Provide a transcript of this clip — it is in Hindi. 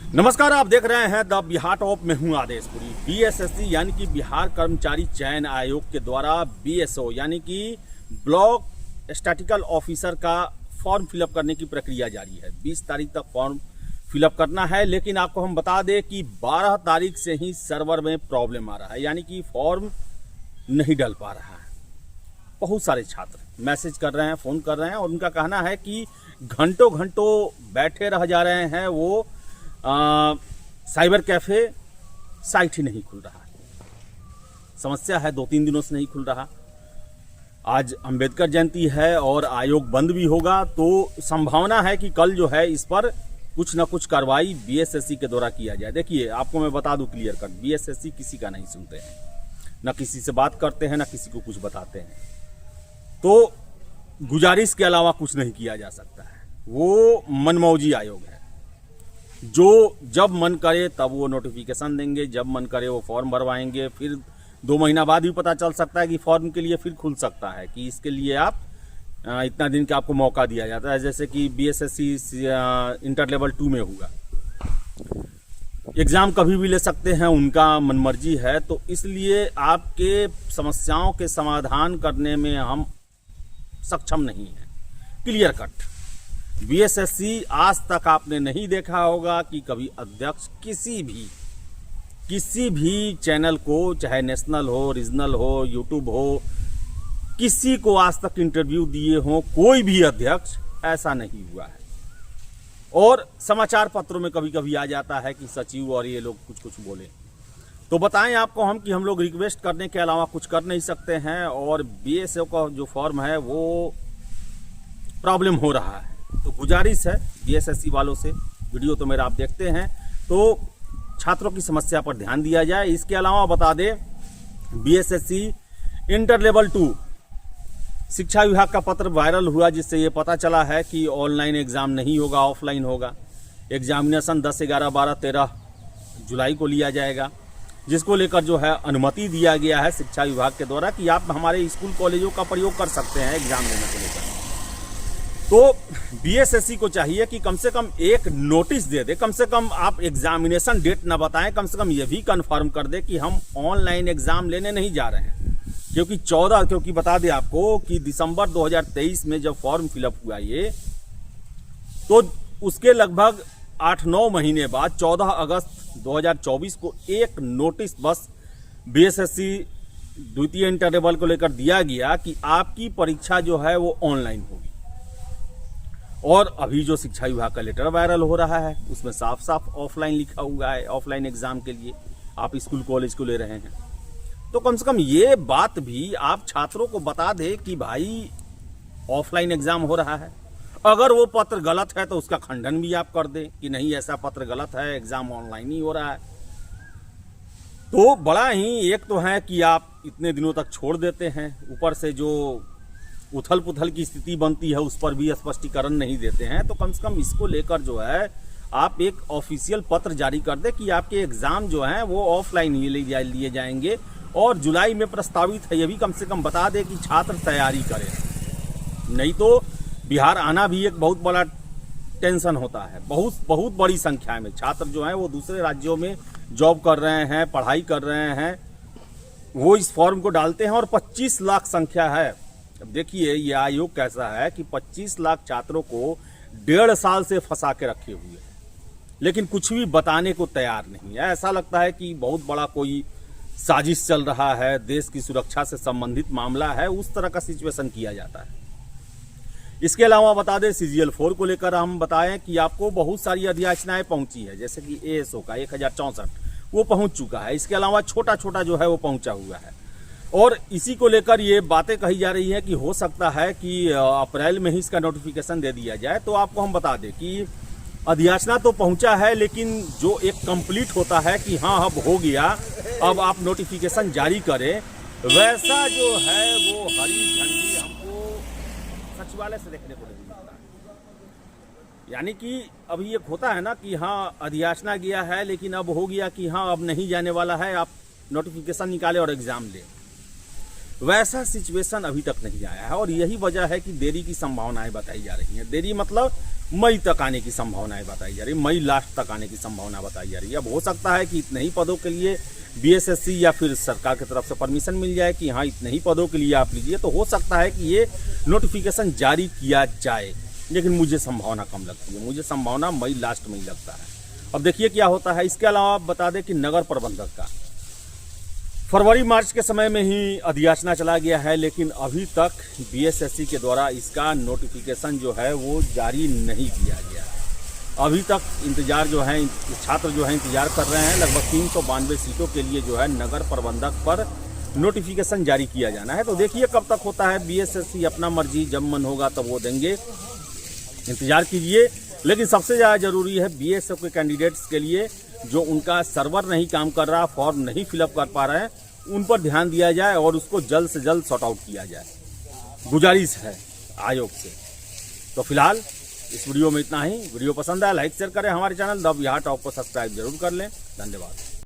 नमस्कार, आप देख रहे हैं द बिहार टॉप में हूं आदेशपुरी। बीएसएससी यानी कि बिहार कर्मचारी चयन आयोग के द्वारा बीएसओ यानी कि ब्लॉक स्टैटिस्टिकल ऑफिसर का फॉर्म फिलअप करने की प्रक्रिया जारी है। 20 तारीख तक फॉर्म फिलअप करना है, लेकिन आपको हम बता दें कि 12 तारीख से ही सर्वर में प्रॉब्लम आ रहा है, यानी कि फॉर्म नहीं डल पा रहा है। बहुत सारे छात्र मैसेज कर रहे हैं, फ़ोन कर रहे हैं और उनका कहना है कि घंटों घंटों बैठे रह जा रहे हैं। वो साइबर कैफे साइट ही नहीं खुल रहा है। समस्या है, 2-3 दिनों से नहीं खुल रहा। आज अंबेडकर जयंती है और आयोग बंद भी होगा, तो संभावना है कि कल जो है इस पर कुछ ना कुछ कार्रवाई बीएसएससी के द्वारा किया जाए। देखिए, आपको मैं बता दूं क्लियर कट, बीएसएससी किसी का नहीं सुनते हैं, ना किसी से बात करते हैं, ना किसी को कुछ बताते हैं। तो गुजारिश के अलावा कुछ नहीं किया जा सकता है। वो मनमौजी आयोग है, जो जब मन करे तब वो नोटिफिकेशन देंगे, जब मन करे वो फॉर्म भरवाएंगे। फिर 2 महीना बाद भी पता चल सकता है कि फॉर्म के लिए फिर खुल सकता है कि इसके लिए आप इतना दिन का आपको मौका दिया जाता है। जैसे कि बीएसएससी इंटर लेवल 2 में हुआ, एग्ज़ाम कभी भी ले सकते हैं, उनका मनमर्जी है। तो इसलिए आपके समस्याओं के समाधान करने में हम सक्षम नहीं हैं। क्लियर कट बीएसएससी आज तक आपने नहीं देखा होगा कि कभी अध्यक्ष किसी भी चैनल को, चाहे नेशनल हो, रीजनल हो, यूट्यूब हो, किसी को आज तक इंटरव्यू दिए हो, कोई भी अध्यक्ष, ऐसा नहीं हुआ है। और समाचार पत्रों में कभी कभी आ जाता है कि सचिव और ये लोग कुछ बोले। तो बताएं आपको हम कि हम लोग रिक्वेस्ट करने के अलावा कुछ कर नहीं सकते हैं। और बीएसओ का जो फॉर्म है वो प्रॉब्लम हो रहा है। तो गुजारिश है बीएसएससी वालों से, वीडियो तो मेरा आप देखते हैं, तो छात्रों की समस्या पर ध्यान दिया जाए। इसके अलावा बता दें, बीएसएससी इंटर लेवल 2 शिक्षा विभाग का पत्र वायरल हुआ, जिससे ये पता चला है कि ऑनलाइन एग्ज़ाम नहीं होगा, ऑफलाइन होगा। एग्जामिनेशन 10, 11, 12, 13 जुलाई को लिया जाएगा, जिसको लेकर जो है अनुमति दिया गया है शिक्षा विभाग के द्वारा कि आप हमारे स्कूल कॉलेजों का प्रयोग कर सकते हैं एग्जाम देने को लेकर। तो बीएसएससी को चाहिए कि कम से कम एक नोटिस दे दे, कम से कम आप एग्जामिनेशन डेट ना बताएं, कम से कम ये भी कंफर्म कर दे कि हम ऑनलाइन एग्जाम लेने नहीं जा रहे हैं। क्योंकि बता दें आपको कि दिसंबर 2023 में जब फॉर्म फिलअप हुआ ये, तो उसके लगभग 8-9 महीने बाद 14 अगस्त 2024 को एक नोटिस बस बीएसएससी द्वितीय इंटर लेवल को लेकर दिया गया कि आपकी परीक्षा जो है वो ऑनलाइन होगी। और अभी जो शिक्षा विभाग का लेटर वायरल हो रहा है उसमें साफ साफ ऑफलाइन लिखा हुआ है, ऑफलाइन एग्जाम के लिए आप स्कूल कॉलेज को ले रहे हैं। तो कम से कम ये बात भी आप छात्रों को बता दें कि भाई ऑफलाइन एग्जाम हो रहा है। अगर वो पत्र गलत है तो उसका खंडन भी आप कर दें कि नहीं, ऐसा पत्र गलत है, एग्जाम ऑनलाइन ही हो रहा है। तो बड़ा ही एक तो है कि आप इतने दिनों तक छोड़ देते हैं, ऊपर से जो उथल पुथल की स्थिति बनती है उस पर भी स्पष्टीकरण नहीं देते हैं। तो कम से कम इसको लेकर जो है आप एक ऑफिशियल पत्र जारी कर दे कि आपके एग्जाम जो हैं वो ऑफलाइन ही लिए जाएंगे और जुलाई में प्रस्तावित है। ये भी कम से कम बता दे कि छात्र तैयारी करें, नहीं तो बिहार आना भी एक बहुत बड़ा टेंशन होता है। बहुत बड़ी संख्या में छात्र जो हैं वो दूसरे राज्यों में जॉब कर रहे हैं, पढ़ाई कर रहे हैं, वो इस फॉर्म को डालते हैं और 25 लाख संख्या है। अब देखिए ये आयोग कैसा है कि 25 लाख छात्रों को 1.5 साल से फंसा के रखे हुए हैं, लेकिन कुछ भी बताने को तैयार नहीं है। ऐसा लगता है कि बहुत बड़ा कोई साजिश चल रहा है, देश की सुरक्षा से संबंधित मामला है, उस तरह का सिचुएशन किया जाता है। इसके अलावा बता दें, CGL 4 को लेकर हम बताएं कि आपको बहुत सारी अधियाचनाएं पहुंची है, जैसे कि ASO का 1064 वो पहुंच चुका है। इसके अलावा छोटा छोटा जो है वो पहुंचा हुआ है। और इसी को लेकर ये बातें कही जा रही हैं कि हो सकता है कि अप्रैल में ही इसका नोटिफिकेशन दे दिया जाए। तो आपको हम बता दें कि अधियाचना तो पहुंचा है, लेकिन जो एक कंप्लीट होता है कि हाँ अब हो गया, अब आप नोटिफिकेशन जारी करें, वैसा जो है वो हरी झंडी हमको सचिवालय से देखने को नहीं मिलता। यानी कि अभी एक होता है ना कि हाँ अधियाचना गया है, लेकिन अब हो गया कि हाँ अब नहीं जाने वाला है, आप नोटिफिकेशन निकालें और एग्जाम लें। वैसा सिचुएशन अभी तक नहीं आया है और यही वजह है कि देरी की संभावनाएं बताई जा रही हैं। देरी मतलब मई तक आने की संभावनाएं बताई जा रही है, मई लास्ट तक आने की संभावना बताई जा रही है। अब हो सकता है कि इतने ही पदों के लिए बीएसएससी या फिर सरकार की तरफ से परमिशन मिल जाए कि हाँ इतने ही पदों के लिए आप लीजिए, तो हो सकता है कि ये नोटिफिकेशन जारी किया जाए, लेकिन मुझे संभावना कम लगती है, मुझे संभावना मई लास्ट में ही लगता है। अब देखिए क्या होता है। इसके अलावा आप बता दें कि नगर प्रबंधक का फरवरी मार्च के समय में ही अधियाचना चला गया है, लेकिन अभी तक बीएसएससी के द्वारा इसका नोटिफिकेशन जो है वो जारी नहीं किया गया है। अभी तक इंतजार जो है, छात्र जो है इंतजार कर रहे हैं। लगभग 392 सीटों के लिए जो है नगर प्रबंधक पर नोटिफिकेशन जारी किया जाना है। तो देखिए कब तक होता है। बीएसएससी अपना मर्जी, जब मन होगा तब वो देंगे, इंतजार कीजिए। लेकिन सबसे ज़्यादा जरूरी है बीएसएफ के कैंडिडेट्स के लिए जो उनका सर्वर नहीं काम कर रहा, फॉर्म नहीं फिलअप कर पा रहे हैं, उन पर ध्यान दिया जाए और उसको जल्द से जल्द सॉर्ट आउट किया जाए, गुजारिश है आयोग से। तो फिलहाल इस वीडियो में इतना ही। वीडियो पसंद आया लाइक शेयर करें, हमारे चैनल द बिहार टॉप को सब्सक्राइब जरूर कर लें। धन्यवाद।